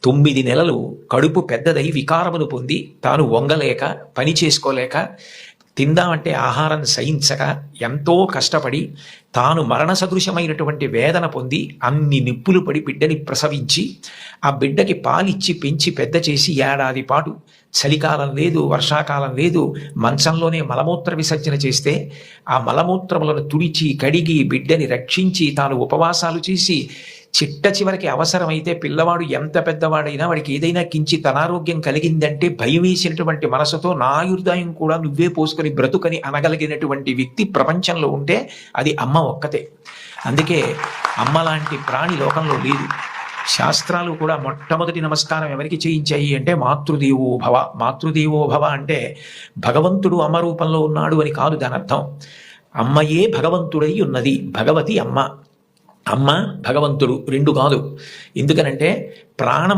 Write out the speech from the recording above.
9 నెలలు కడుపు పెద్దదై వికారమును పొంది తాను వంగలేక పని చేసుకోలేక తిందామంటే ఆహారం సహించక ఎంతో కష్టపడి తాను మరణ సదృశమైనటువంటి వేదన పొంది అన్ని నిప్పులు పడి బిడ్డని ప్రసవించి ఆ బిడ్డకి పాలిచ్చి పెంచి పెద్ద చేసి ఏడాది పాటు చలికాలం లేదు, వర్షాకాలం లేదు, మంచంలోనే మలమూత్ర విసర్జన చేస్తే ఆ మలమూత్రములను తుడిచి కడిగి బిడ్డని రక్షించి తాను ఉపవాసాలు చేసి చిట్ట చివరికి అవసరమైతే పిల్లవాడు ఎంత పెద్దవాడైనా వాడికి ఏదైనా కించిత్ అనారోగ్యం కలిగిందంటే భయం వేసినటువంటి మనసుతో నా ఆయుర్దాయం కూడా నువ్వే పోసుకొని బ్రతుకని అనగలిగినటువంటి వ్యక్తి ప్రపంచంలో ఉంటే అది అమ్మ ఒక్కతే. అందుకే అమ్మ లాంటి ప్రాణి లోకంలో లేదు. శాస్త్రాలు కూడా మొట్టమొదటి నమస్కారం ఎవరికి చేయించాయి అంటే మాతృదేవో భవ. మాతృదేవో భవ అంటే భగవంతుడు అమ్మ రూపంలో ఉన్నాడు అని కాదు దాని అర్థం. అమ్మయే భగవంతుడై ఉన్నది. భగవతి అమ్మ, అమ్మ భగవంతుడు రెండు కాదు. ఎందుకనంటే ప్రాణం